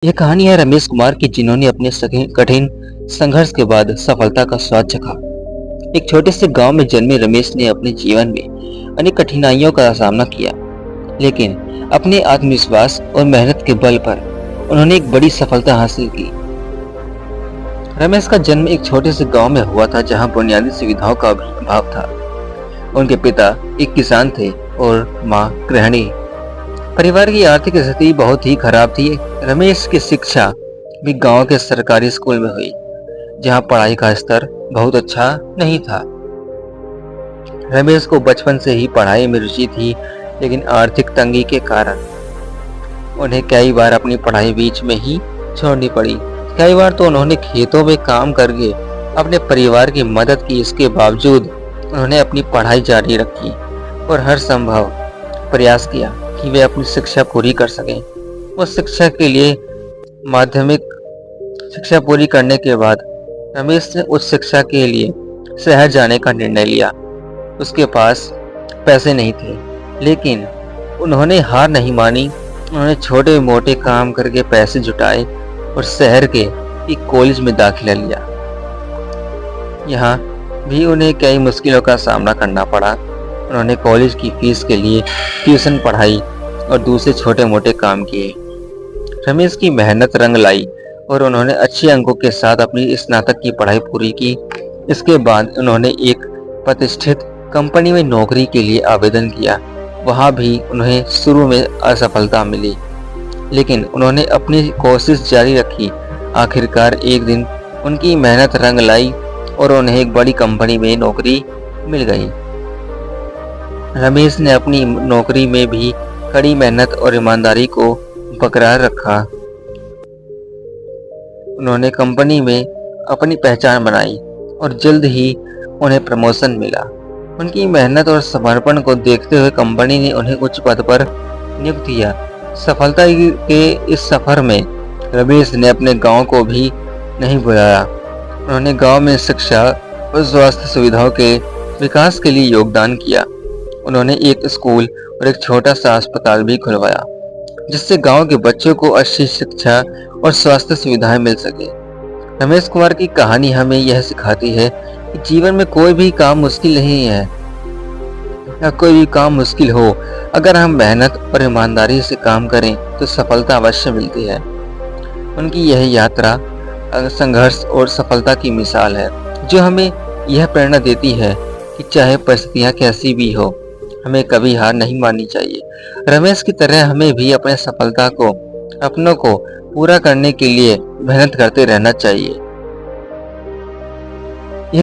यह कहानी है रमेश कुमार की, जिन्होंने अपने कठिन संघर्ष के बाद सफलता का स्वाद चखा। एक छोटे से गांव में जन्मे रमेश ने अपने जीवन में अनेक कठिनाइयों का सामना किया, लेकिन अपने आत्मविश्वास और मेहनत के बल पर उन्होंने एक बड़ी सफलता हासिल की। रमेश का जन्म एक छोटे से गांव में हुआ था, जहां बुनियादी सुविधाओं का अभाव था। उनके पिता एक किसान थे और मां गृहिणी। परिवार की आर्थिक स्थिति बहुत ही खराब थी। रमेश की शिक्षा भी गांव के सरकारी स्कूल में हुई, जहां पढ़ाई का स्तर बहुत अच्छा नहीं था। रमेश को बचपन से ही पढ़ाई में रुचि थी, लेकिन आर्थिक तंगी के कारण उन्हें कई बार अपनी पढ़ाई बीच में ही छोड़नी पड़ी। कई बार तो उन्होंने खेतों में काम करके अपने परिवार की मदद की। इसके बावजूद उन्होंने अपनी पढ़ाई जारी रखी और हर संभव प्रयास किया कि वे अपनी शिक्षा पूरी कर सकें। उस शिक्षा के लिए माध्यमिक शिक्षा पूरी करने के बाद रमेश ने उच्च शिक्षा के लिए शहर जाने का निर्णय लिया। उसके पास पैसे नहीं थे, लेकिन उन्होंने हार नहीं मानी। उन्होंने छोटे मोटे काम करके पैसे जुटाए और शहर के एक कॉलेज में दाखिला लिया। यहाँ भी उन्हें कई मुश्किलों का सामना करना पड़ा। उन्होंने कॉलेज की फीस के लिए ट्यूशन पढ़ाई और दूसरे छोटे मोटे काम किए। रमेश की मेहनत रंग लाई और उन्होंने अच्छे अंकों के साथ अपनी स्नातक की पढ़ाई पूरी की। इसके बाद उन्होंने एक प्रतिष्ठित कंपनी में नौकरी के लिए आवेदन किया। वहां भी उन्हें शुरू में असफलता मिली, लेकिन उन्होंने अपनी कोशिश जारी रखी। आखिरकार एक दिन उनकी मेहनत रंग लाई और उन्हें एक बड़ी कंपनी में नौकरी मिल गई। रमेश ने अपनी नौकरी में भी कड़ी मेहनत और ईमानदारी को बरकरार रखा। उन्होंने कंपनी में अपनी पहचान बनाई और जल्द ही उन्हें प्रमोशन मिला। उनकी मेहनत और समर्पण को देखते हुए कंपनी ने उन्हें उच्च पद पर नियुक्त किया। सफलता के इस सफर में रमेश ने अपने गांव को भी नहीं भुलाया। उन्होंने गांव में शिक्षा और स्वास्थ्य सुविधाओं के विकास के लिए योगदान किया। उन्होंने एक स्कूल और एक छोटा सा अस्पताल भी खुलवाया, जिससे गांव के बच्चों को अच्छी शिक्षा और स्वास्थ्य सुविधाएं मिल सके। रमेश कुमार की कहानी हमें यह सिखाती है कि जीवन में कोई भी काम मुश्किल नहीं है, या कोई भी काम मुश्किल हो, अगर हम मेहनत और ईमानदारी से काम करें तो सफलता अवश्य मिलती है। उनकी यह यात्रा संघर्ष और सफलता की मिसाल है, जो हमें यह प्रेरणा देती है कि चाहे परिस्थितियां कैसी भी हो, हमें कभी हार नहीं माननी चाहिए। रमेश की तरह हमें भी अपने सफलता को, अपनों को पूरा करने के लिए मेहनत करते रहना चाहिए।